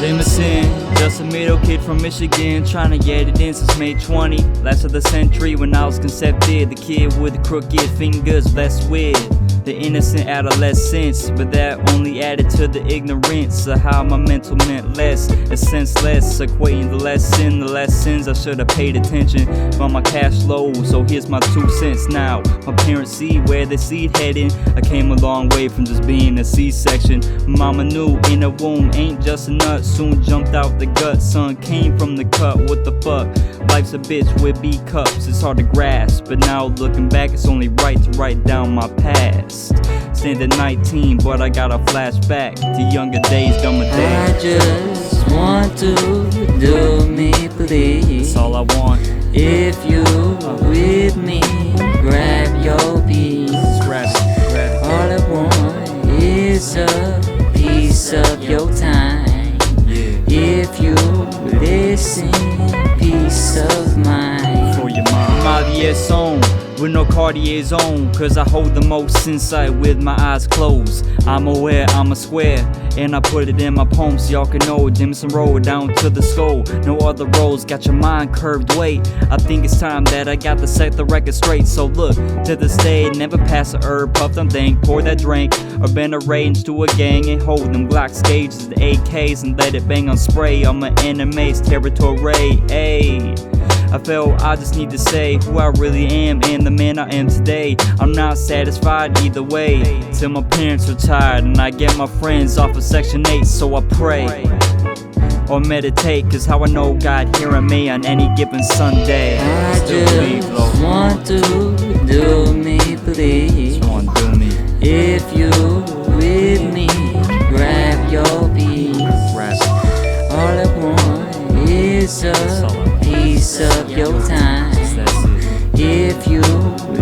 Jameson, just a middle kid from Michigan, trying to get it in since May 20. Last of the century when I was concepted, the kid with the crooked fingers blessed with the innocent adolescence, but that only added to the ignorance of how my mental meant less. It's senseless, equating the lessons I should have paid attention on my cash low. So here's my 2 cents now. My parents see where they see it heading. I came a long way from just being a C-section. Mama knew in a womb ain't just a nut. Soon jumped out the gut, son came from the cut. What the fuck? Life's a bitch with B cups. It's hard to grasp, but now looking back, it's only right to write down my past. Stand at 19, but I got a flashback to younger days, dumber days. I just want to do me, please. That's all I want. If you with me, grab your piece. Grab it. All I want is a piece of your time. If you listen, peace of mind. For your mind. Ollier song with no Cartier's on, cause I hold the most insight with my eyes closed. I'm aware I'm a square, and I put it in my poem so y'all can know. Jameson Road down to the skull, no other roads, got your mind curved. Wait, I think it's time that I got to set the record straight. So look, to this day, never pass a herb, puff them dank, pour that drink, or been arranged to a gang and hold them Glocks, gauges, the AKs, and let it bang on spray on my enemy's territory. Ayy, I felt I just need to say who I really am and the man I am today. I'm not satisfied either way, till my parents retired and I get my friends off of Section 8, so I pray or meditate, cause how I know God hearing me on any given Sunday. I just want to do me, please. If you with me, grab your piece. All I want is a piece of your time. If you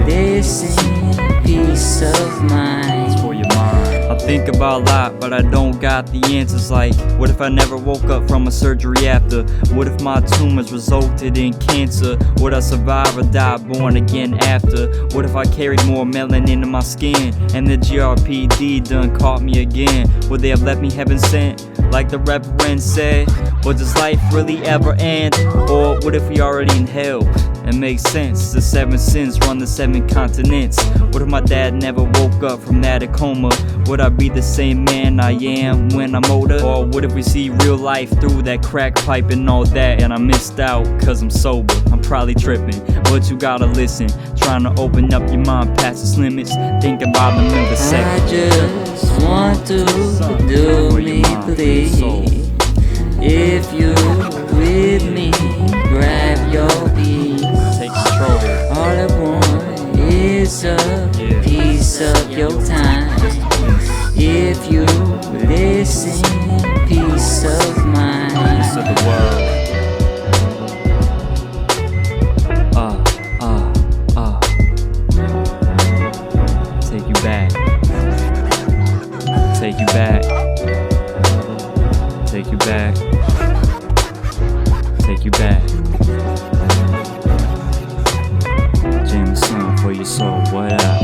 listen, peace of mind. It's for your mind. I think about a lot, but I don't got the answers. Like, what if I never woke up from a surgery after? What if my tumors resulted in cancer? Would I survive or die born again after? What if I carried more melanin in my skin and the GRPD done caught me again? Would they have left me heaven sent, like the reverend said? Or does life really ever end? Or what if we already in hell? It makes sense, the 7 sins run the 7 continents. What if my dad never woke up from that coma? Would I be the same man I am when I'm older? Or what if we see real life through that crack pipe and all that, and I missed out cause I'm sober? I'm probably tripping, but you gotta listen. Trying to open up your mind past its limits. Think about them in the second. I just want to do me, please. If you with me, grab your piece. Take control. All I want is a piece of your time. If you listen, peace of mind. Peace of the world. Take you back. Take you back. Take you back. Take you back. Jameson for your soul, what up?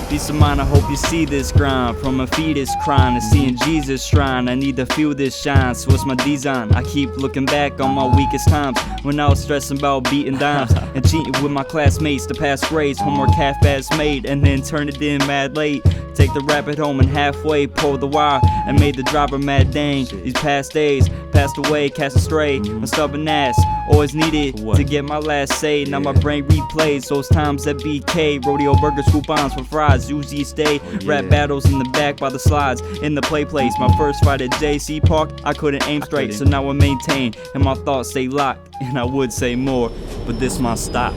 Peace of mind, I hope you see this grind. From a fetus crying to seeing Jesus shrine, I need to feel this shine, so it's my design. I keep looking back on my weakest times, when I was stressing about beating dimes and cheating with my classmates to pass grades. Homework half-ass made and then turn it in mad late. Take the rabbit home and halfway pull the wire and made the driver mad. Dang, these past days passed away, cast astray. My stubborn ass always needed to get my last say. Now my brain replays those times at BK. Rodeo burgers, coupons for fries, usually stay. Rap battles in the back by the slides in the play place. My first fight at JC Park, I couldn't aim straight, so now I maintain and my thoughts stay locked. And I would say more, but this my stop.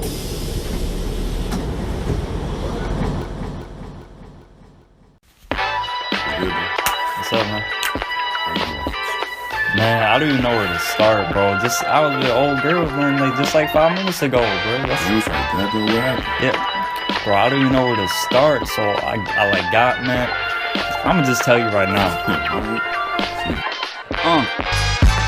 What's up, man? Man, I don't even know where to start, bro. I was with old girls, man, like just like 5 minutes ago, bro. It was like that, bro. What happened? Yeah, bro. I don't even know where to start, so I like got, man. I'ma just tell you right now.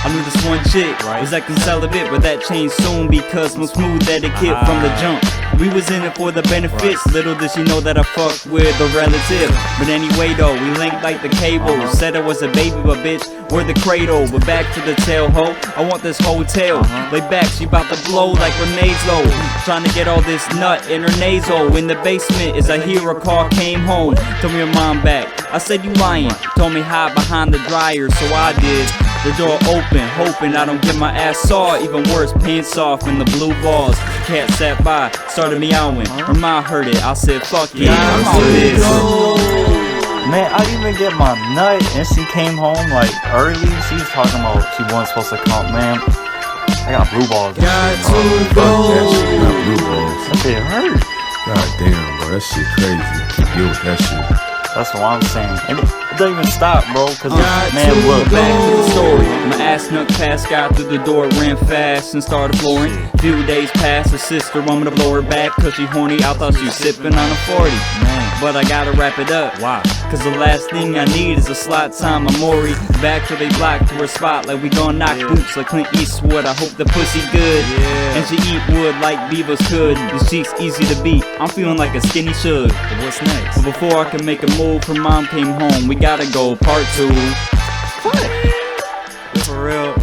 I knew this one chick was acting celibate, but that changed soon because no smooth etiquette from the jump. We was in it for the benefits. Little did she know that I fucked with a relative. But anyway though, we linked like the cable. Said I was a baby, but bitch, we're the cradle. But back to the tail, ho. I want this hotel. Lay back, she bout to blow like grenades low. Trying to get all this nut in her nasal. In the basement as I hear a car came home. Told me your mom back. I said you lying. Told me hide behind the dryer, so I did. The door open, hoping I don't get my ass saw. Even worse, pants off in the blue balls. Cat sat by, started meowing. Her mom heard it, I said fuck it, I'm on this. Man, I didn't even get my nut, and she came home like early. She was talking about she wasn't supposed to come. Man, I got blue balls. Got to go. Got blue balls. That shit hurt. God damn, bro. That shit crazy. Keep dealing with that shit. That's what I'm saying. And it doesn't even stop, bro. Cause man, look, back to the story. My ass snuck past, got through the door, ran fast and started flooring. Few days passed, her sister want me to blow her back cause she horny. I thought she was sipping on a 40. Man, but I gotta wrap it up. Why? Cause the last thing I need is a slot time memory. Back till they block to her spot like we gon' knock boots like Clint Eastwood. I hope the pussy good. And she eat wood like beavers could. The cheeks easy to beat. I'm feeling like a skinny should. But what's next? But before I can make a move, her mom came home. We gotta go part 2. What? For real.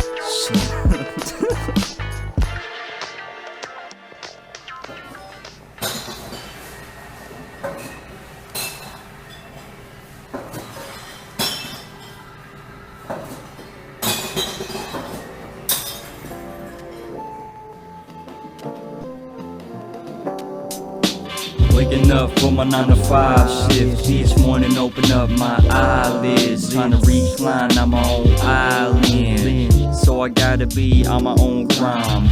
Waking up for my 9 to 5 shift. Each morning open up my eyelids. Trying to recline on my own island. So I gotta be on my own grind.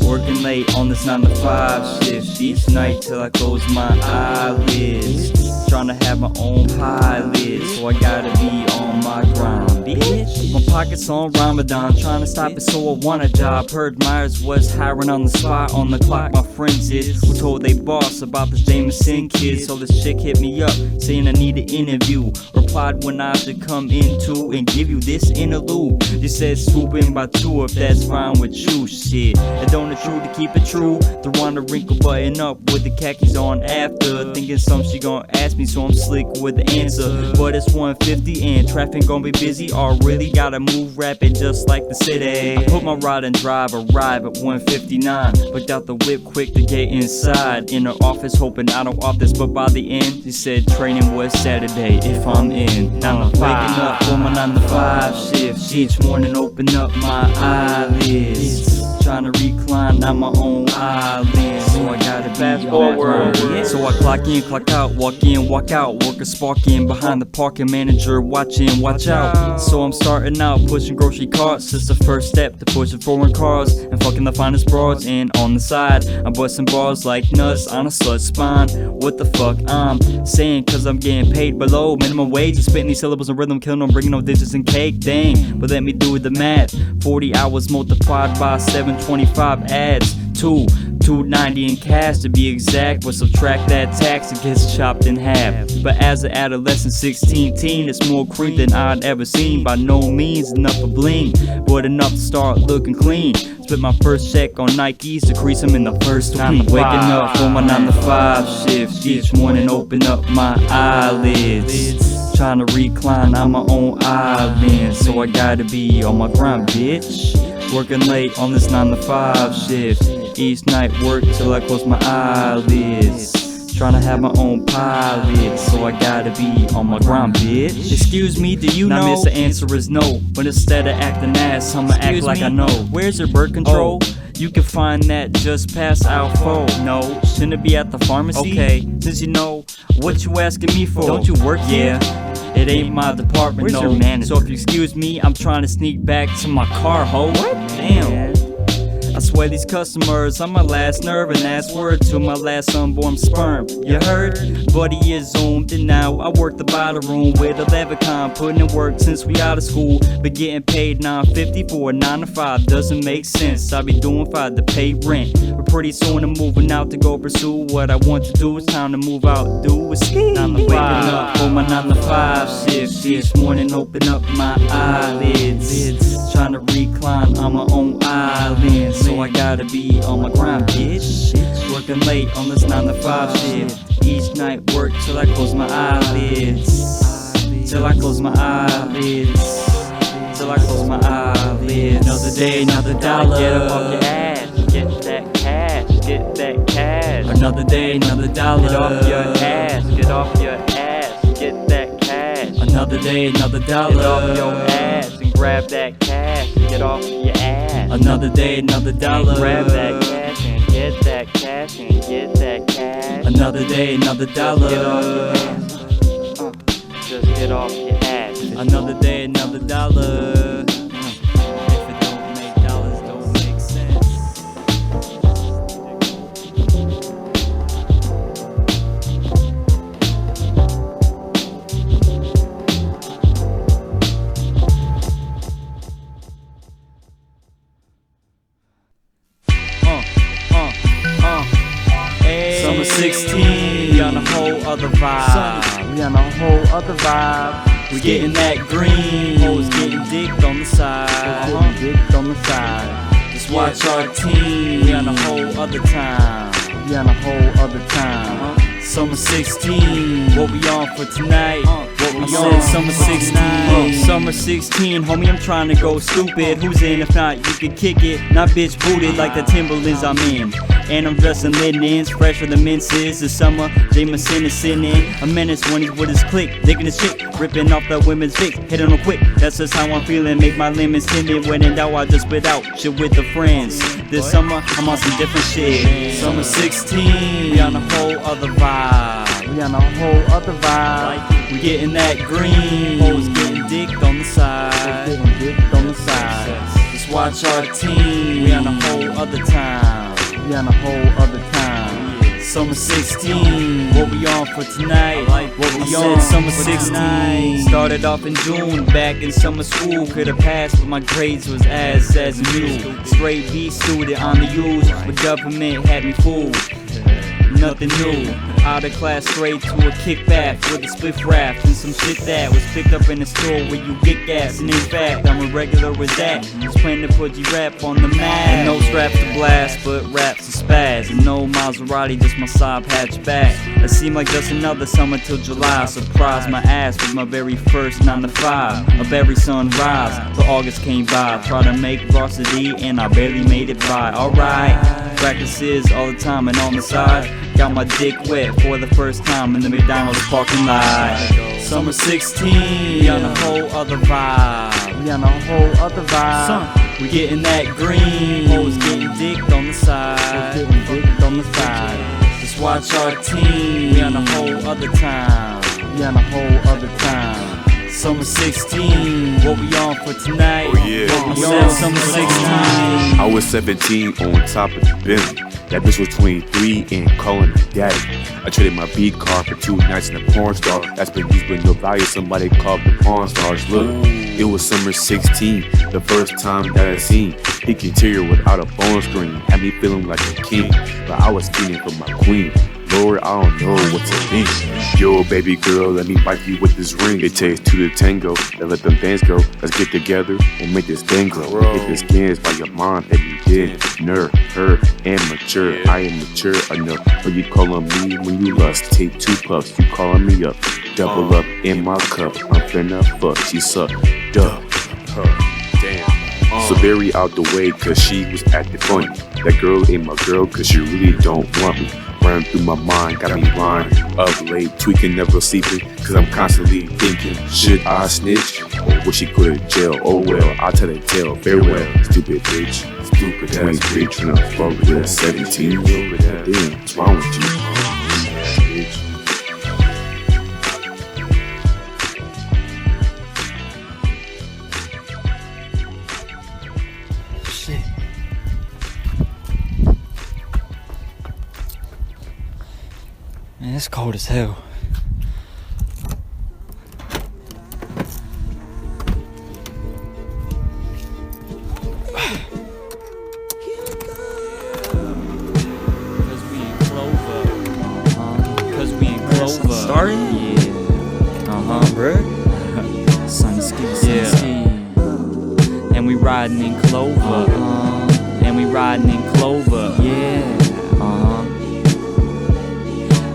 Working late on this 9 to 5 shift. Each night till I close my eyelids. Trying to have my own pilot. So I gotta be on my grind, bitch. My pockets on Ramadan. Trying to stop it so I want a job. Heard Myers was hiring on the spot. On the clock my friends is who told they boss about this Jameson kid. So this chick hit me up saying I need an interview. Replied when I should come into and give you this interlude. You said swoop in by 2 if that's fine with you. Shit, it don't it true to keep it true. Throw on the wrinkle button up with the khakis on after. Thinking something she gon' ask me, so I'm slick with the answer. But it's 1:50 and traffic gon' be busy. Already gotta move rapid just like the city. I put my ride and drive, arrive at 1:59. Looked out the whip quick to get inside. In her office hoping I don't off this, but by the end she said training was Saturday if I'm in. Now I'm waking up for my 9 to 5 shift. Each morning open up my eyelids. Trying to recline on my own island. So I gotta fast forward. So I clock in, clock out, walk in, walk out. Worker sparking behind the parking manager, watching, watch out. So I'm starting out, pushing grocery carts. It's the first step to pushing foreign cars and fucking the finest broads. And on the side, I'm busting bars like nuts on a slut spine. What the fuck I'm saying, cause I'm getting paid below minimum wage. And spitting these syllables and rhythm, killing them, bringing no digits and cake. Dang, but let me do the math. 40 hours multiplied by 725 adds to 290 in cash to be exact. But subtract that tax, it gets chopped in half. But as an adolescent 16 teen, it's more creep than I'd ever seen. By no means enough for bling, but enough to start looking clean. Split my first check on Nikes to crease them in the first week. Waking up for my 9 to 5 shift. Each morning open up my eyelids. Trying to recline on my own island. So I gotta be on my grind, bitch. Working late on this 9 to 5 shift. Each night work till I close my eyelids. Trying to have my own pilot, so I gotta be on my grind, bitch. Excuse me, do you know? Now miss the answer is no, but instead of acting ass, I'ma act like I know. Where's your birth control? You can find that just past Alpha. No, shouldn't it be at the pharmacy? Okay, since you know, what you asking me for? Don't you work here? It ain't my department, where's your manager? So if you excuse me, I'm trying to sneak back to my car, ho. What? Damn. I swear these customers are my last nerve, and that's word to my last unborn sperm. You heard? Buddy is zoomed and now I work the bottle room with Ilevakam, putting in work since we out of school. But getting paid $9.50 for a 9 to 5 doesn't make sense. I be doing 5 to pay rent, but pretty soon I'm moving out to go pursue what I want to do. It's time to move out, do is time to waking up for my 9 to 5 shift. This morning open up my eyelids, trying to recline on my own island. So I gotta be on my grind, bitch. Working late on this 9 to 5 shift. Each night work till I close my eyelids, till I close my eyelids, till I close my eyelids. Another day, another dollar. Get up off your ass, get that cash, get that cash. Another day, another dollar. Get off your ass, get off your ass, get that cash. Another day, another dollar. Get off your ass and grab that cash, get off your ass. Another day, another dollar. Grab that cash and get that cash and get that cash. Another day, another dollar. Get off your ass, just get off your ass. Another day, another dollar. If it don't make dollars, don't make sense. Summer 16, we on a whole other vibe. We on a whole other vibe. We getting that green, hoes getting dicked on the side. Dicked on the side. Just watch our team. We on a whole other time. We on a whole other time. Summer 16, what we on for tonight? What we on? Summer 16. Summer 16, homie, I'm trying to go stupid. Who's in? If not, you can kick it. Not bitch booted like the Timberlands I'm in. And I'm dressing linens, fresher than minces. This summer, Jameson is sitting in a menace when he's with his clique, digging his chick, ripping off the women's Vicks, hitting them quick. That's just how I'm feeling. Make my lemons timid. When in doubt, I just spit out shit with the friends. This summer, I'm on some different shit. Summer 16, we on a whole other vibe. We on a whole other vibe. We getting that green, hoes getting dicked on the side. Getting dicked on the side. Just watch our team. We on a whole other time. We on a whole other time. Summer 16, what we on for tonight? What we on? Summer 16. Started off in June, back in summer school. Could've passed, but my grades was as new. Straight B student on the use, but government had me fooled. Nothing new. Out of class straight to a kickback with a spliff rap and some shit that was picked up in the store where you get gas. And in fact, I'm a regular with that. Just planning to put G-Rap on the map. And no straps to blast, but raps to spaz. And no Maserati, just my Saab hatchback. It seemed like just another summer till July. Surprised my ass with my very first 9 to 5 of every sunrise. Till August came by. Tried to make varsity and I barely made it by. Alright, practices all the time and on the side. Got my dick wet for the first time in the McDonald's parking lot. Summer 16, we on a whole other vibe. We on a whole other vibe. We getting that green, hoes getting dicked on the side. Getting dicked on the side. Just watch our team. We on a whole other time. We on a whole other time. Summer 16, what we on for tonight? Oh yeah. What we on? Summer 16. I was 17 on top of the Bentley. That bitch was 23 and calling me daddy. I traded my beat car for 2 nights in a porn star. That's been used with no value. Somebody called the Pawn Stars. Look, it was summer 16, the first time that I seen Peak interior without a phone screen. Had me feeling like a king, but I was feeling for my queen. Lord, I don't know what to think. Yo, baby girl, let me wipe you with this ring. It takes 2 to tango, then let them bands go. Let's get together and make this thing grow. Hit the skins by your mom, baby, did. Nerve, her, and mature. I am mature enough for you calling me when you lust. Take 2 puffs, you calling me up. Double up in my cup, I'm finna fuck, she suck. Duh. Damn. So very out the way, cause she was acting funny. That girl ain't my girl, cause she really don't want me. Running through my mind, got me lying up late, tweaking, never sleeping, cause I'm constantly thinking, should I snitch, or would she go to jail? Oh well, I'll tell the tale, farewell, stupid bitch, stupid ass bitch, tryna fuck with a 17-year-old, damn, what's wrong with you, bitch? it's cold as hell. Cause we in Clover. Cause we in Clover. Starting? Yeah. Bruh. Sonny ski, Sonny ski. And we riding in Clover. And we riding in Clover. Yeah.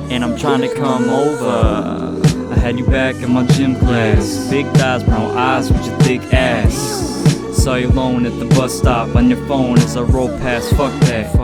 And I'm trying to come over. I had you back in my gym class. Big thighs, brown eyes with your thick ass. Saw you alone at the bus stop on your phone as I roll past. Fuck that.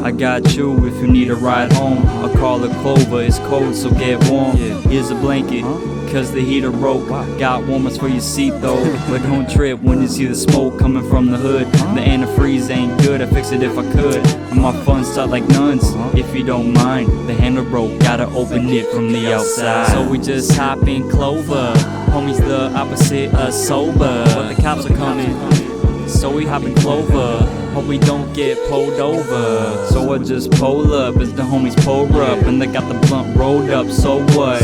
I got you if you need a ride home. I call it Clover, it's cold so get warm. Here's a blanket, cause the heater broke. Got warmers for your seat though. Like home trip when you see the smoke coming from the hood. The antifreeze ain't good, I fix it if I could. And my fun start like nuns, if you don't mind. The handle broke, gotta open it from the outside. So we just hop in Clover. Homies the opposite of sober. But the cops are coming, so we hop in Clover. Hope we don't get pulled over. So I just pull up as the homies pull up. And they got the blunt rolled up, so what?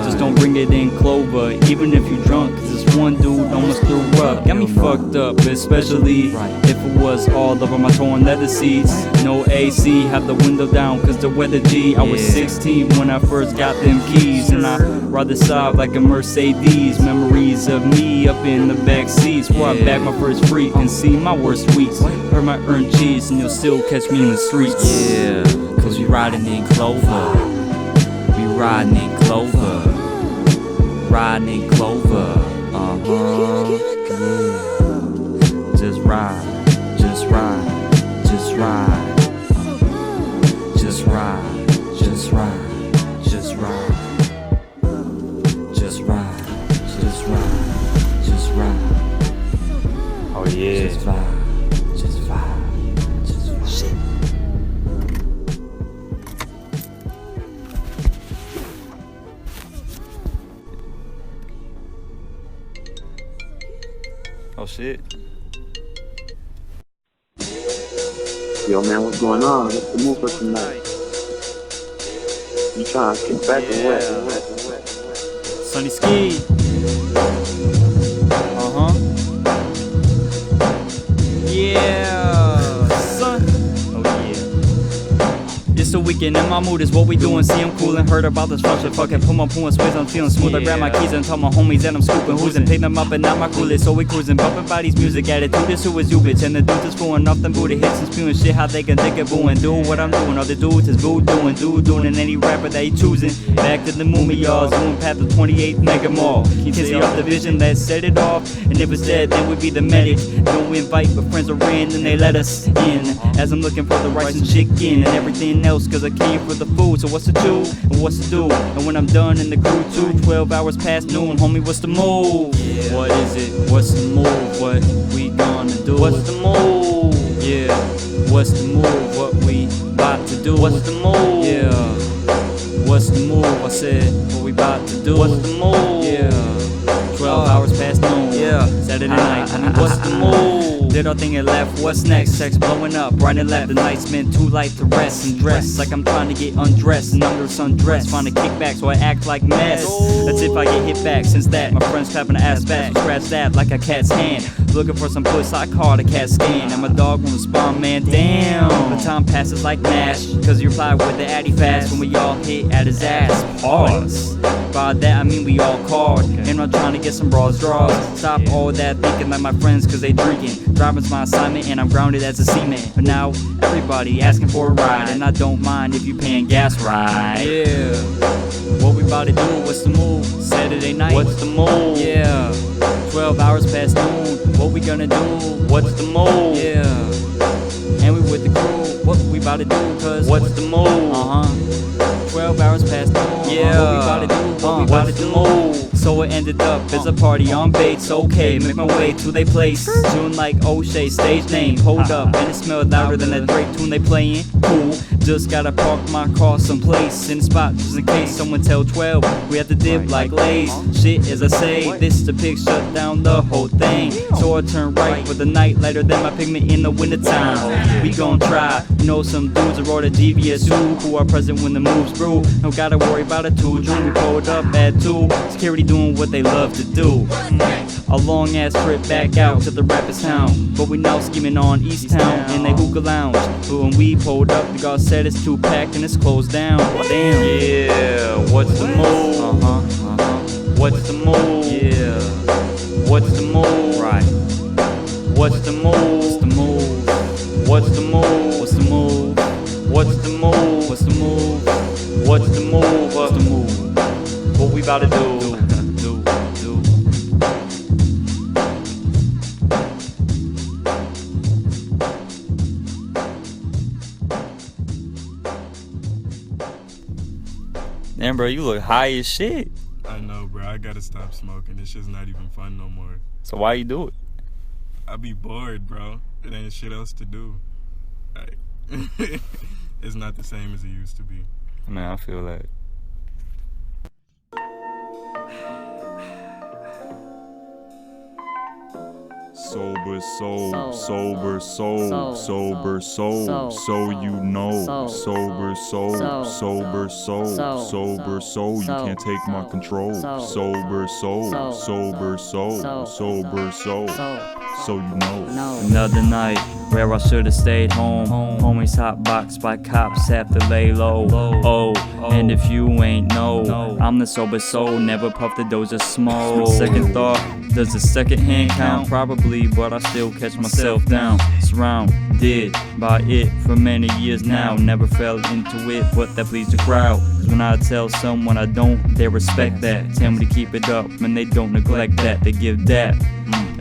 Just don't bring it in Clover, even if you drunk. Cause this one dude almost threw up. Got me fucked up, especially if it was all over my torn leather seats. No AC, have the window down cause the weather G. I was 16 when I first got them keys. And I ride the side like a Mercedes. Memories of me up in the back seats. Where I bagged my first freak and see my worst weeks. Heard my earned cheese and you'll still catch me in the streets. Yeah, cause we riding in Clover. We riding in Clover. Riding in Clover. Yeah. Just ride, just ride, just ride. Just ride, just ride, just ride. Just ride, just ride, just ride. Oh yeah. Just vibe. Oh shit. Yo man, what's going on? What's the move for tonight? You trying to kick back and what? Sonny ski. Yeah, son. Oh yeah. It's the weekend and my mood is what we doing. See I'm coolin', heard about the structure. Fucking put my poo in space, I'm feeling smooth. I grab my keys and tell my homies that I'm scooping. Who's and pick them up and not my coolest. So we cruising, bumping bodies, music attitude. This who is you, bitch. And the dudes is fooling off them booty hits and spewing shit. How they can think of booing, do what I'm doing. All the dudes is boo doing, and any rapper that he choosing. Back to the movie, y'all. Zooming past the 28th Mega Mall. Can't see off the vision that set it off. And if it's dead, then we be the medic. Don't invite, but friends are in and they let us in. As I'm looking for the rice and chicken and everything else, cause I came for the food. So what's to do and what's to do? And when I'm done in the crew too, 12 hours past noon, homie, what's the move? Yeah. What is it? What's the move? What we gonna do? What's the move? Yeah. What's the move? What we about to do? What's the move? Yeah. What's the move? I said, what we about to do? What's the move? Yeah. 12 hours past noon. Yeah. Saturday night. I mean, what's the move? Did our thing and left, what's next? Sex blowing up, right and left. The night's been too light to rest and dress like I'm trying to get undressed and under sundressed. Find a kickback so I act like mess. That's if I get hit back. Since that, my friends clapping the ass back. Scratch that like a cat's hand. Looking for some puss, I call the cat scan. And my dog won't respond, man, damn. The time passes like MASH, cause you reply with the addy fast when we all hit at his ass. Pause. By that I mean we all card. And I'm trying to get some draws. Stop all that thinking like my friends cause they drinking. Driving's my assignment and I'm grounded as a seaman. But now everybody asking for a ride. And I don't mind if you paying gas right. Yeah. What we about to do? What's the move? Saturday night. What's the move? Yeah. 12 hours past noon. What we gonna do? What's the move? Yeah. And we with the crew. What we about to do? Cause what's the move? 12 hours past noon. Yeah. What we about to do? What we about to do? So it ended up as a party on Bates. Okay, make my way to they place. Tune like O'Shea, stage name. Hold up, and it smelled louder than that Drake tune they playing. Cool. Just gotta park my car someplace in a spot just in case someone tell 12 we have to dip like Lays. Shit, as I say, this the pic shut down the whole thing. So I turn right with a night lighter than my pigment in the wintertime. We gon' try, you know some dudes are all the devious too, who are present when the moves brew. No gotta worry about a 2 June, we pulled up at 2. Security doing what they love to do. A long ass trip back out to the rapper's town, but we now scheming on East Town in a hookah lounge. But when we pulled up, the guard said it's too packed and it's closed down. Damn. Yeah, what's the move? What's the move? Yeah. What's the move? Right. What's the move? What's the move? What's the move? What's the move? What's the move? What's the move? What's the move? What's the move? What we about to do? Damn, bro, you look high as shit. I know, bro. I gotta stop smoking. This shit's not even fun no more. So why you do it? I be bored, bro. It ain't shit else to do. Like, it's not the same as it used to be. Man, I feel that. Sober soul, sober soul, sober soul, so you know. Sober soul, sober soul, sober soul, you can't take my control. Sober soul, sober soul, sober soul, so you know. Another night where I should've stayed home. Homies hot boxed by cops, have to lay low. Oh, and if you ain't know, I'm the sober soul, never puff the dose of smoke. Second thought, does a second hand count? Probably, but I still catch myself down. Surrounded by it for many years now. Never fell into it, but that pleased the crowd. Cause when I tell someone I don't, they respect that. Tell me to keep it up, and they don't neglect that. They give that.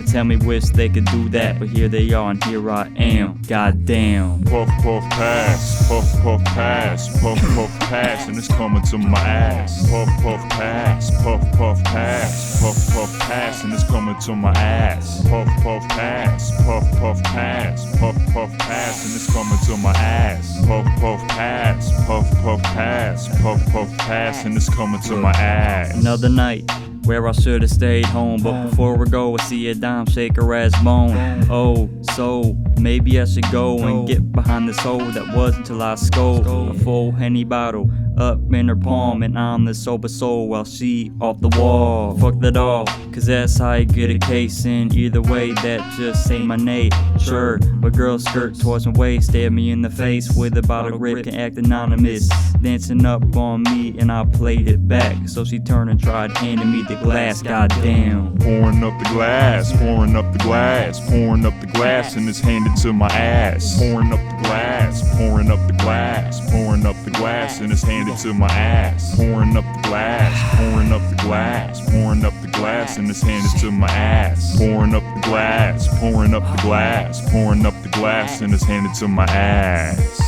Tell me wish they could do that, but here they are and here I am. Goddamn. Puff puff pass, puff puff pass, puff puff pass, and it's coming to my ass. Puff puff pass, puff puff pass, puff puff pass, and it's coming to my ass. Puff puff pass, puff puff pass, puff puff pass, and it's coming to my ass. Puff puff pass, puff puff pass, puff puff pass, and it's coming to my ass. Another night where I should've stayed home, but before we go, I see a dime shake her ass bone. Oh, so maybe I should go and get behind this hole that was until I scold. A full Henny bottle up in her palm, and I'm the sober soul while she off the wall. Fuck that all, cause that's how you get a case in. Either way, that just ain't my nature. My girl skirt towards my waist, stare me in the face with a bottle grip, can act anonymous. Dancing up on me and I played it back, so she turned and tried handing me the glass. Goddamn. Pouring up the glass, pouring up the glass, pouring up the glass, and it's handed to my ass. Pouring up the glass, pouring up the glass, pouring up the glass, and it's handed to my ass. Pouring up the glass, pouring up the glass, pouring up the glass, and it's handed to my ass. Pouring up the glass, pouring up the glass, pouring up the glass, and it's handed to my ass.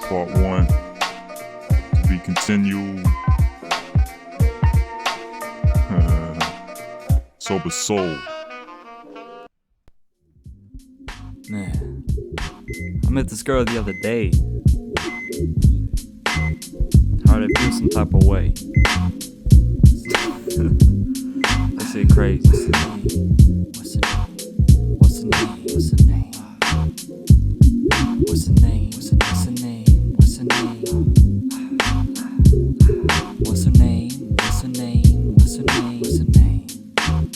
Part 1 to be continued. Sober soul. Man, I met this girl the other day. Hard to feel some type of way. That shit crazy. What's her name? What's her name? What's her name? What's her name? What's her name? What's her name? What's her name? What's her name? What's her name? What's her name?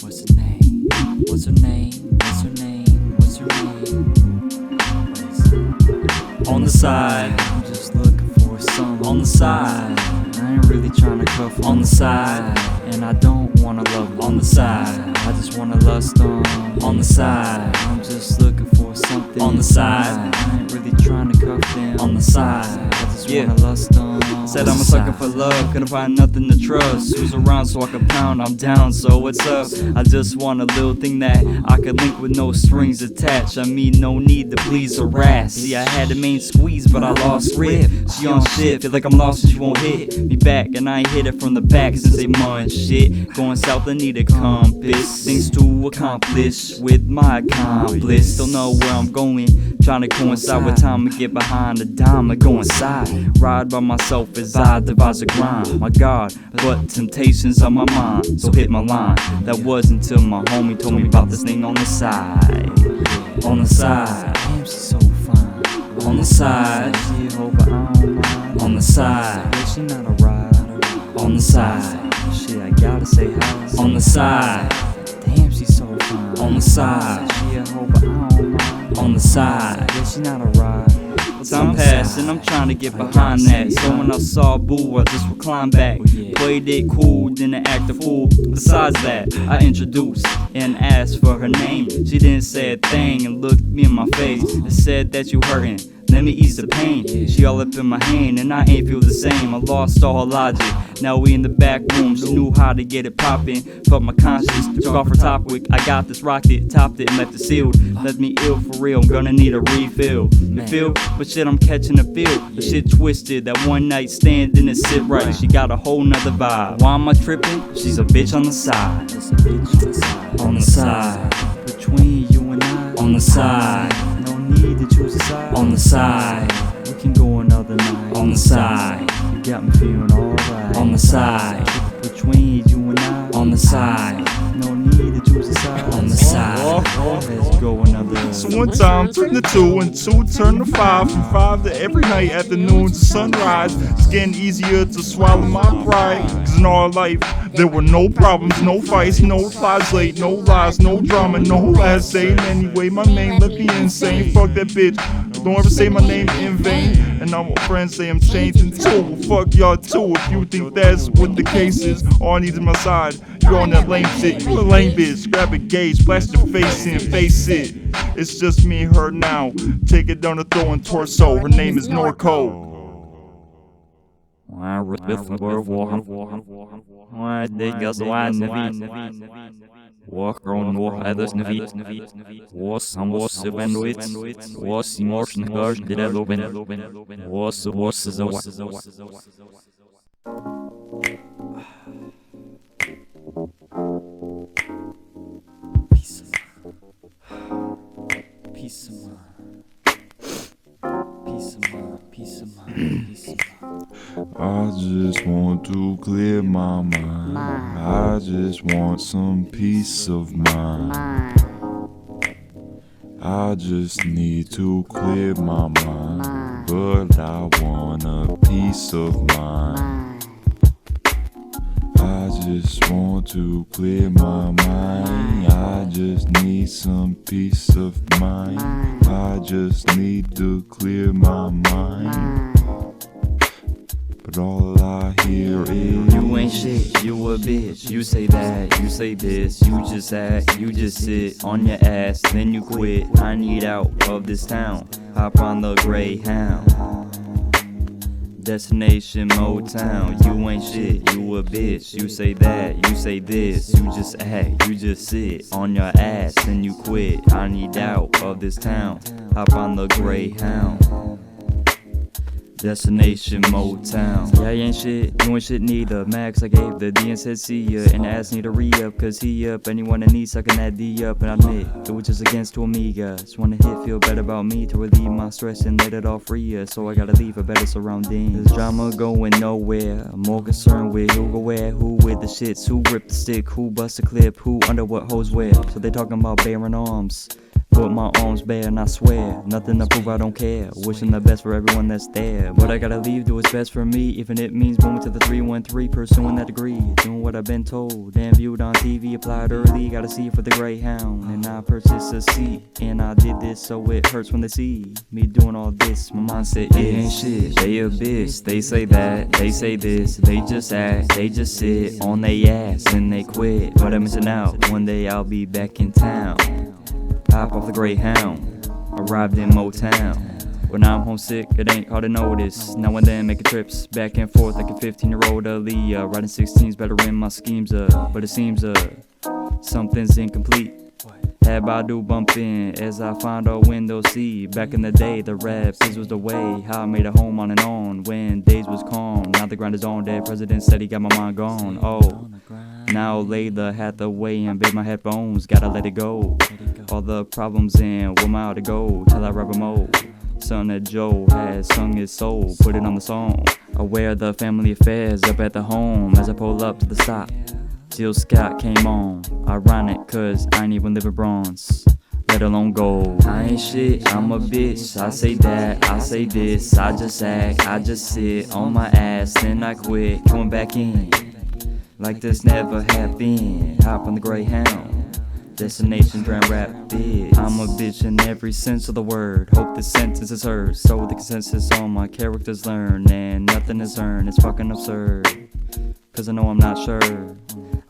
What's her name? What's her name? What's her name? What's her name? On the side, I'm just looking for some. On the side, I ain't really trying to cuff on the side, and I don't wanna love on the side. I just wanna lust on the side. I'm just looking for something on the side. I ain't really trying to cuff them on the side. I just wanna lust on. Said I'm a sucker for love, couldn't find nothing to trust. Who's around so I can pound, I'm down, so what's up? I just want a little thing that I could link with no strings attached. I mean, no need to please harass. See, I had the main squeeze, but I lost grip. She on shit, feel like I'm lost and she won't hit me back. And I ain't hit it from the back since they month shit. Going south, I need a compass. Things to accomplish with my accomplice. Don't know where I'm going, Trying to coincide with time to get behind the dime and go inside. Ride by myself as I devise a grind. My God, but temptations on my mind. So hit my line. That wasn't until my homie told me about this thing on the side. On the side. Damn, she's so fine. On the side. She hope I don't mind. On the side. Yeah, she not a ride. On the side. Shit, I gotta say hi. On the side. Damn, she's so fine. On the side. She a hope I don't mind. On the side. Yeah, she not a ride. Time passed and I'm trying to get behind that. So when I saw Boo, I just reclined back. Played it cool, didn't act a fool. Besides that, I introduced and asked for her name. She didn't say a thing and looked me in my face and said that you hurting. Let me ease the pain. She all up in my hand and I ain't feel the same. I lost all her logic. Now we in the back room. She knew how to get it poppin'. Felt my conscience. Took off her topic. I got this, rocked it, topped it, and left it sealed. Left me ill for real. I'm gonna need a refill. You feel? But shit, I'm catching a feel. The shit twisted. That one night stand didn't sit right. She got a whole nother vibe. Why am I tripping? She's a bitch on the side. On the side. Between you and I. On the side. No need to choose a side. On the side. We can go another night. On the side. You got me feeling alright. On the side. Between you and I. On the side. No need to choose a side. On the side. Let's go another. So one time turned to 2 and 2 turned to 5. From 5 to every night afternoon to sunrise. It's getting easier to swallow my pride. Cause in our life there were no problems, no fights, no replies late, no lies, no drama, no last day. Anyway, my name left me insane. Fuck that bitch. Don't ever say my name in vain. And all my friends say I'm changing too. Well, fuck y'all too if you think that's what the case is. All I need is my side. You're on that lame shit. You a lame bitch. Grab a gauge, splash your face in, face it. It's just me and her now. Take it down the throat and torso. Her name is Norco. Walk on war others navi was some was when was emotion gosh did I open was so peace of mind. I just want to clear my mind. I just want some peace of mind. I just need to clear my mind, but I want a peace of mind. I just want to clear my mind. I just need some peace of mind. I just need to clear my mind. But all I hear is you ain't shit, you a bitch. You say that, you say this. You just act, you just sit on your ass, then you quit. I need out of this town. Hop on the Greyhound. Destination Motown. You ain't shit, you a bitch. You say that, you say this. You just act, you just sit on your ass, then you quit. I need out of this town. Hop on the Greyhound. Destination Motown. Yeah, you ain't shit, you ain't shit neither. Max, I gave the D and said see ya. And ass need a re-up, cause he up. Anyone that needs sucking that D up. And I admit, it was just against two Amiga. Just wanna hit, feel better about me to relieve my stress and let it all free ya. So I gotta leave a better surrounding. This drama going nowhere. I'm more concerned with who go where, who with the shits, who rip the stick, who bust a clip, who under what hose where. So they talking about bearing arms. Put my arms bare and I swear, nothing to prove, I don't care. Wishing the best for everyone that's there. But I gotta leave, do what's best for me. Even it means moving to the 313, pursuing that degree. Doing what I've been told, and viewed on TV, applied early. Gotta see for the Greyhound, and I purchased a seat. And I did this so it hurts when they see me doing all this. My mindset ain't shit, they a bitch. They say that, they say this. They just act, they just sit on they ass and they quit. But I'm missing out, one day I'll be back in town. Hop off the Greyhound, arrived in Motown. When I'm homesick, it ain't hard to notice. Now and then making trips back and forth like a 15-year-old Ollier. Riding 16's better in my schemes up, but it seems something's incomplete. Had Badu bump in as I find a window seat. Back in the day, the rap was the way. How I made a home on and on when days was calm. Now the grind is on, dead president said he got my mind gone. Oh, now lay the hat away and bathe my headphones. Gotta let it go. all the problems in with my heart to go till I rap 'em all. Son that Joe has sung his soul, put it on the song. Aware the family affairs up at the home as I pull up to the stop. Jill Scott came on, ironic cause I ain't even live in bronze, let alone gold. I ain't shit, I'm a bitch, I say that, I say this, I just act, I just sit on my ass, then I quit, coming back in, like this never happened. Hop on the Greyhound, destination Grand Rapids. I'm a bitch in every sense of the word, hope this sentence is heard, so the consensus on my characters learn, and nothing is earned, it's fucking absurd, cause I know I'm not sure.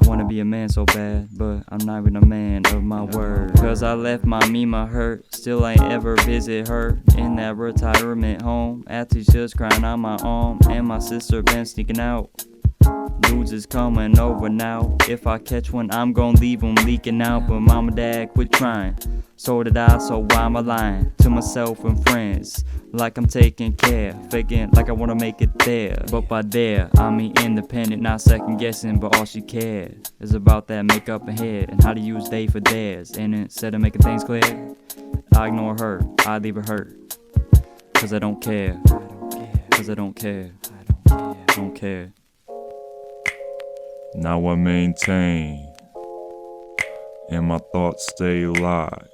I wanna be a man so bad, but I'm not even a man of my word. Cause I left my mama hurt, still ain't ever visit her in that retirement home. After she's just crying on my arm, and my sister been sneaking out. Dudes is coming over now. If I catch one, I'm gon' leave them leaking out. But mom and dad quit trying, so did I, so why am I lying to myself and friends? Like I'm taking care, faking like I wanna make it there. But by there, I mean independent, not second guessing. But all she cares is about that makeup and hair, and how to use they for theirs. And instead of making things clear, I ignore her, I leave her hurt. Cause I don't care, cause I don't care, I don't care. Now I maintain, and my thoughts stay alive,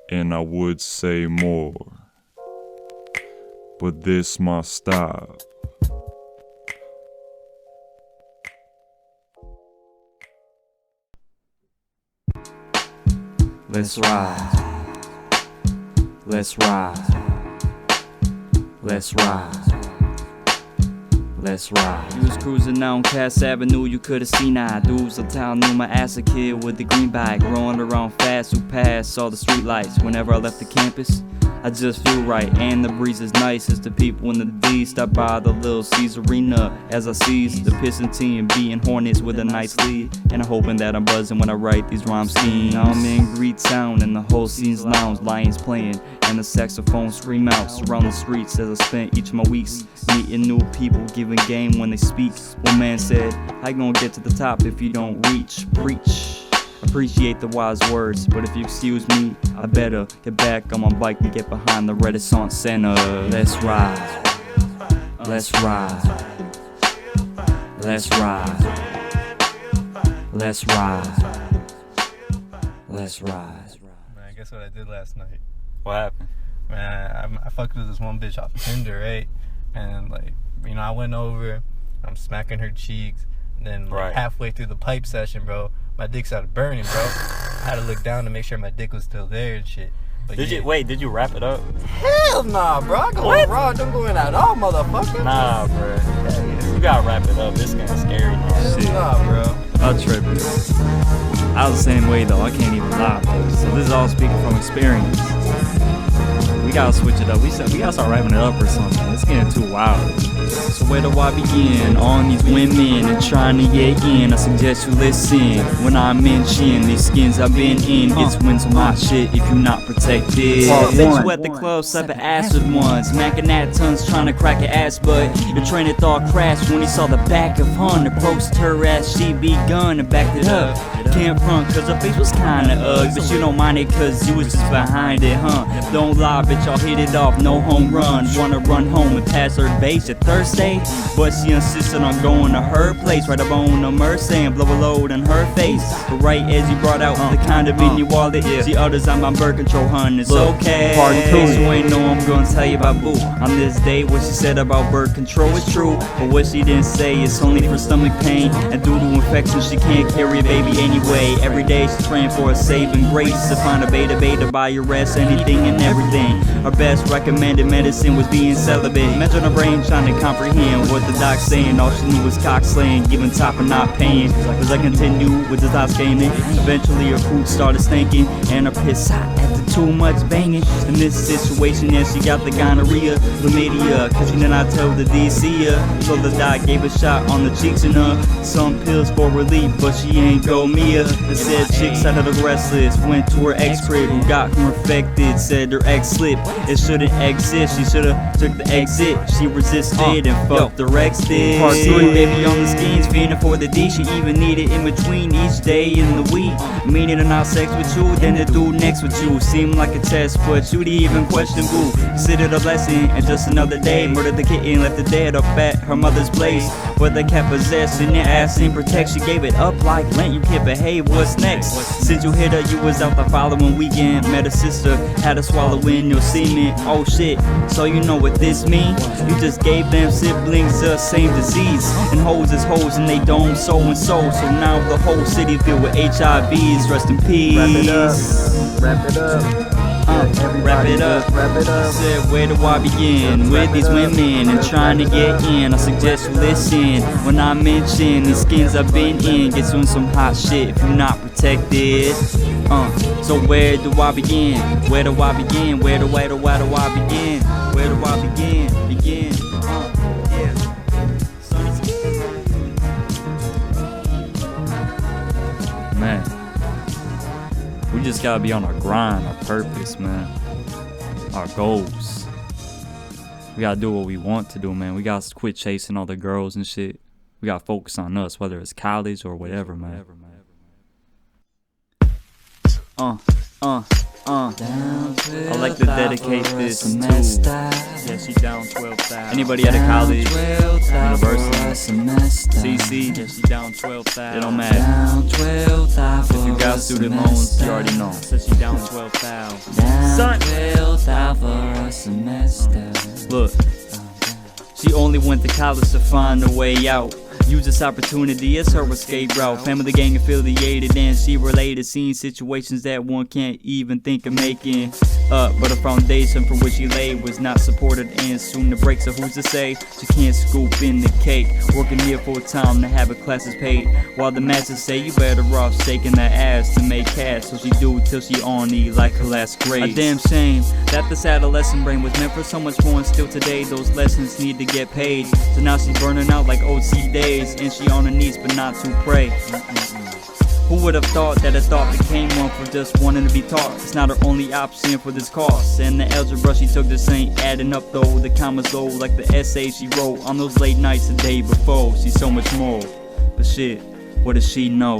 and I would say more, but this my style. Let's ride, let's ride, let's ride. Let's ride. You was cruising down Cass Avenue, you could've seen I. Dudes of town knew my ass a kid with the green bike, rolling around fast, who passed all the street lights. Whenever I left the campus, I just feel right, and the breeze is nice as the people in the D stop by the Little Caesar Arena as I seize the Piston team beating Hornets with a nice lead, and I'm hoping that I'm buzzing when I write these rhyme schemes. Now I'm in Greed Town and the whole scene's lounge, lions playing and the saxophone scream out, surround the streets as I spent each of my weeks meeting new people, giving game when they speak. One man said, how you gonna get to the top if you don't reach? Preach. Appreciate the wise words, but if you excuse me, I better get back on my bike and get behind the Renaissance Center. Let's ride, let's ride, let's ride, let's ride, let's ride. Man, guess what I did last night? What happened? Man, I fucked with this one bitch off Tinder, right? And like, you know, I went over, I'm smacking her cheeks, and then like, halfway through the pipe session, bro, my dick started burning, bro. I had to look down to make sure my dick was still there and shit. But did you wrap it up? Hell nah, bro. I go raw, don't go in at all, motherfucker. Nah, bro. You gotta wrap it up. This kinda scary now. Shit. Nah, bro. I'll trip it. I was the same way though, I can't even lie, bro. So this is all speaking from experience. We gotta switch it up. We gotta start wrapping it up or something. It's getting too wild. So where do I begin on these women and trying to get in? I suggest you listen when I mention these skins I've been in. It's win some hot shit if you not protected. Bitch you at the club, slapping ass with ones, smacking that tons, trying to crack her ass, but your train of thought crashed when he saw the back of Hun. Approached her ass, she begun and backed it up. Can't front cause her face was kinda ugly, but you don't mind it cause you was just behind it, huh? Don't lie, bitch, I'll hit it off, no home run. Wanna run home and pass her base at Thursday, but she insisted on going to her place, right up on a Mercy and blow a load in her face. But right as you brought out the kind of in your wallet, she utters I'm on birth control, hun, it's okay. Party cool, you ain't know I'm gonna tell you about boo. On this day, what she said about birth control is true, but what she didn't say is only for stomach pain, and due to infection she can't carry a baby anyway. Every day she's praying for a saving grace to find a beta by your rest, anything and everything. Her best recommended medicine was being celibate. Imagine her brain trying to comprehend what the doc's saying. All she knew was cock slaying, giving top and not paying. As I continued with the thoughts gaming, eventually her food started stinking, and her piss hot after too much banging. In this situation, yeah, she got the gonorrhea, chlamydia, cause she did not tell the DC her. So the doc gave a shot on the cheeks and some pills for relief, but she ain't go me. Leah, that said chicks out of the restless. Went to her ex crib who got her infected. Said her ex slipped, it shouldn't exist. She should've took the exit. She resisted and fucked the ex did. Part 3, baby on the schemes, feeding for the D. She even needed in between each day in the week. Meaning to not sex with you, then the dude next with you. Seemed like a test, but you'd even question boo. Considered a blessing, and just another day. Murdered the kitten, left it dead up at her mother's place. But the cat possessing their ass in protect. She gave it up like Lent, you can't behave, what's next? Since you hit her, you was out the following weekend. Met a sister, had to swallow in your semen. Oh shit, so you know what this mean? You just gave them siblings the same disease. And hoes is hoes and they don't so and so. So now the whole city filled with HIVs. Rest in peace. Wrap it up. Wrap it up. Wrap it up. Wrap it up. I said, where do I begin with these women and trying to get in? I suggest you listen when I mention these skins I've been in. Get you in some hot shit if you're not protected. So where do I begin? Where do I begin? Where do I begin? Where do I begin? Yeah. Man, we just gotta be on our grind, our purpose, man. Our goals. We gotta do what we want to do, man. We gotta quit chasing all the girls and shit. We gotta focus on us, whether it's college or whatever, man. I like to dedicate this to yeah, she down 12,000. Anybody at a college, university, CC, yeah, she down 12,000. It don't matter. If you got student loans, you already know. So she down 12,000. Son, look, she only went to college to find a way out. Use this opportunity as her escape route. Family gang affiliated and she related. Seeing situations that one can't even think of making up. But a foundation from which she laid was not supported and soon the break. So who's to say she can't scoop in the cake? Working here full time to have her classes paid. While the masters say you better off shaking that ass to make cash. So she do till she on E like her last grade. A damn shame that this adolescent brain was meant for so much more. And still today those lessons need to get paid. So now she's burning out like OC days. And she on her knees but not to pray. Who would have thought that a thought became one for just wanting to be taught? It's not her only option for this course. And the algebra she took just ain't adding up though. The commas low like the essay she wrote on those late nights the day before. She's so much more, but shit, what does she know?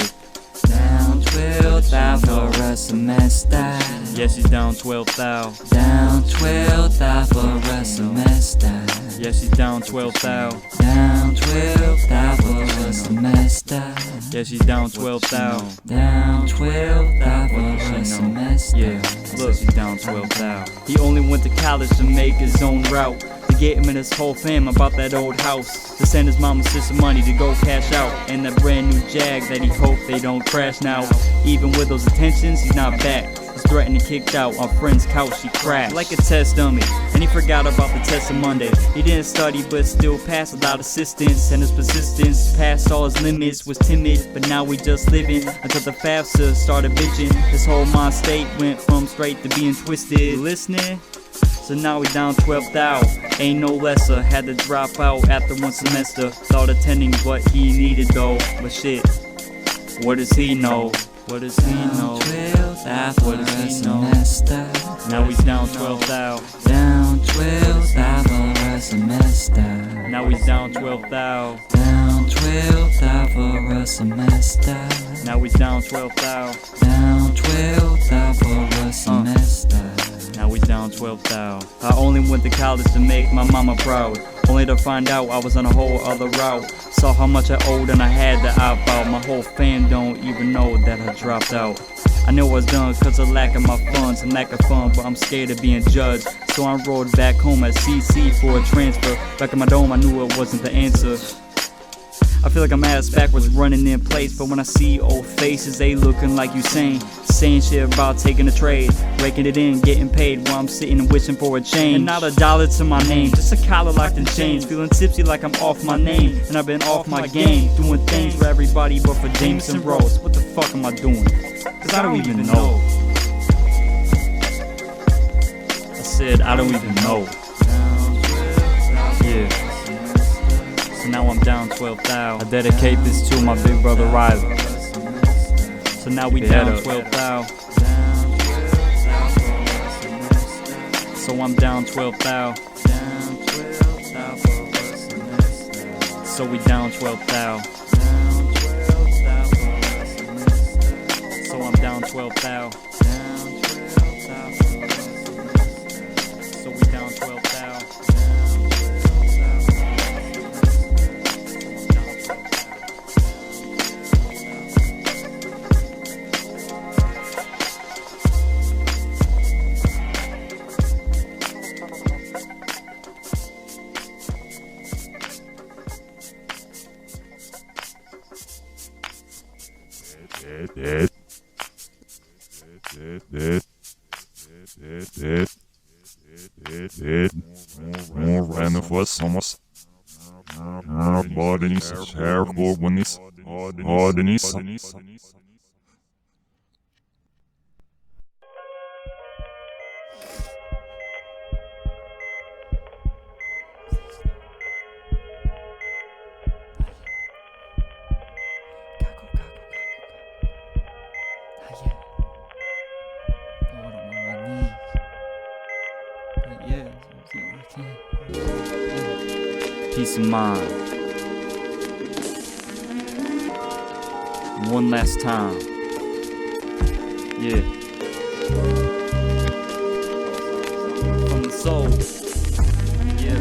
Down 12,000 for a semester. Yeah, she's down 12,000. Down 12,000 for a semester. Yeah, she's down 12,000. Down 12,000 for a semester. Yeah, she's down 12,000. Down 12,000 for a semester. Yeah, look, she's down 12,000. He only went to college to make his own route. To get him and his whole fam about that old house. To send his mom and sister money to go cash out. And that brand new Jag that he hoped they don't crash now. Even with those attentions, he's not back. He's threatened and kicked out on friend's couch, he crashed like a test dummy. And he forgot about the test on Monday. He didn't study but still passed without assistance. And his persistence past all his limits. Was timid but now we just living until the FAFSA started bitching. His whole mind state went from straight to being twisted. You listening? So now we down 12,000. Ain't no lesser. Had to drop out after one semester. Thought attending what he needed though. But shit, what does he know? What does he know? What does he know? Now he's down 12,000. Down 12,000 for a semester. Now he's down 12,000. Down 12,000 for a semester. Now he's down 12,000. Down 12,000 for a semester. Now we down 12,000. I only went to college to make my mama proud. Only to find out I was on a whole other route. Saw how much I owed and I had to opt out. My whole fam don't even know that I dropped out. I knew I was done cause of lack of my funds and lack of fun, but I'm scared of being judged. So I rode back home at CC for a transfer. Back in my dome I knew it wasn't the answer. I feel like I'm ass backwards running in place. But when I see old faces, they looking like Usain. Saying shit about taking a trade, raking it in, getting paid while I'm sitting and wishing for a change. And not a dollar to my name, just a collar locked in chains. Feeling tipsy like I'm off my name, and I've been off my game. Doing things for everybody but for Jameson Rose. What the fuck am I doing? Cause I don't even know. I said I don't even know. Yeah. So now I'm down 12,000. I dedicate this to my big brother Riley. So now we down 12 thou. So I'm down 12 thou. So we down 12 thou. So I'm down 12 thou. So we down 12 thou. More random for somos. Bodies, hair, bodies, bodies. Peace of mind. One last time. Yeah. From the soul. Yeah.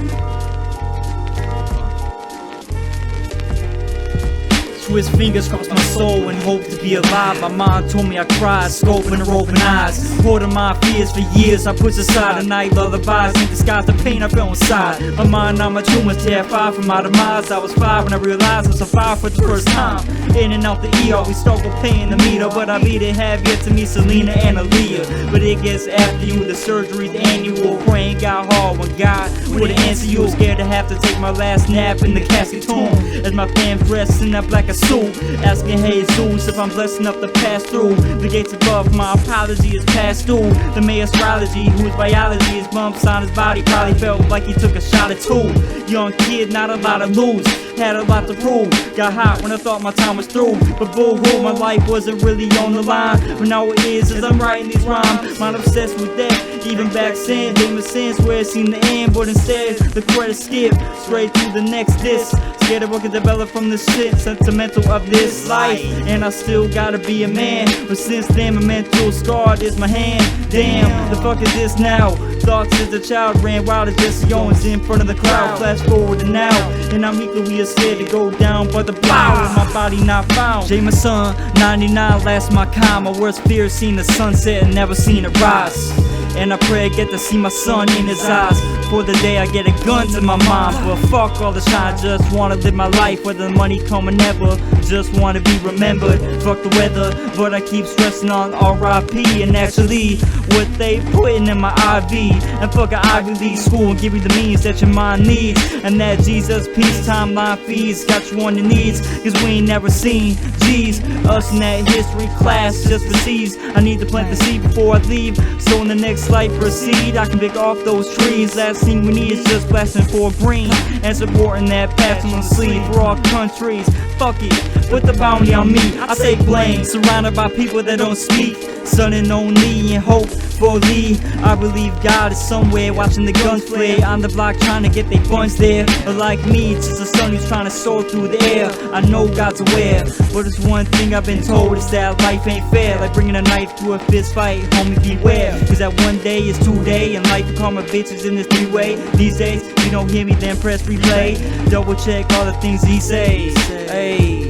Twist fingers across my soul and hope to be alive. My mind told me I cried, scoping her open eyes. Hoarding my fears for years, I pushed aside at night. Lullabies in disguise the pain I felt inside. My mind, now my tumors terrified from my demise. I was 5 when I realized I survived for the first time. In and out the ER, we struggle paying the meter, but I beat it, have yet to meet Selena and Aaliyah. But it gets after you, the surgery's annual. Praying got hard when God wouldn't answer you. Scared to have to take my last nap in the casket tomb. As my fam dressed in that black suit, asking Jesus if I'm blessed enough to pass through the gates above. My apology is passed through the mayor's astrology, whose biology is bumps on his body. Probably felt like he took a shot or two. Young kid, not a lot to lose, had a lot to prove. Got hot when I thought my time was through, but boo-hoo, my life wasn't really on the line. But now it is as I'm writing these rhymes. Mind obsessed with that, even back then. Famous sense where it seemed to end, but instead the credits skip straight to the next disc. Scared of what could develop from this shit, sentimental of this life, and I still gotta be a man. But since then my mental scarred is my hand. Damn, the fuck is this now? Thoughts as a child ran wild as Jesse Owens in front of the crowd. Flash forward to now, and I'm equally scared to go down, but the power of my body not found. Jay, my son, 99, last my kind. My worst fear is seeing the sunset and never seen it rise. And I pray I get to see my son in his eyes for the day I get a gun to my mom. But fuck all the shine, just wanna live my life, whether the money come or never. Just wanna be remembered, fuck the weather. But I keep stressing on R.I.P. and actually what they putting in my IV. And fuck an Ivy League school and give you the means that your mind needs. And that Jesus peace timeline feeds got you on your knees, cause we ain't never seen G's. Us in that history class just for C's. I need to plant the seed before I leave, so in the next life proceed I can pick off those trees. Last thing we need is just blasting for green and supporting that path on the sleeve for all countries. Fuck it, put the bounty on me, I take blame. Surrounded by people that don't speak, son and only and hope for Lee. I believe God is somewhere watching the guns flare on the block trying to get their funds there. But like me, it's just a son who's trying to soar through the air. I know God's aware, but it's one thing I've been told, is that life ain't fair. Like bringing a knife to a fist fight, homie beware. Cause that one day is 2 day, and life will call my bitches in this 3-way. These days, you don't hear me, then press replay. Double check all the things he says. Hey,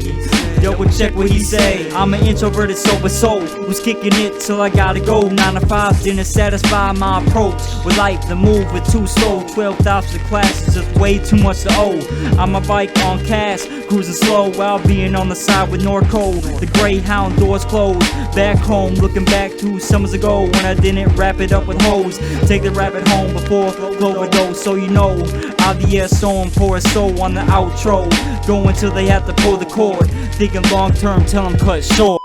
double check what he say. I'm an introverted sober soul who's kicking it till I gotta go. 9 to 5 didn't satisfy my approach with life. The move with too slow. 12,000 class is just way too much to owe. I'm a bike on cash, cruising slow while being on the side with Norco. The Greyhound doors closed. Back home, looking back 2 summers ago when I didn't wrap it up with hoes. Take the rabbit home before Clover though, so you know Ollier saw him pour his soul on the outro. Go until they have to pull the cord. Thinking long term, tell them cut short.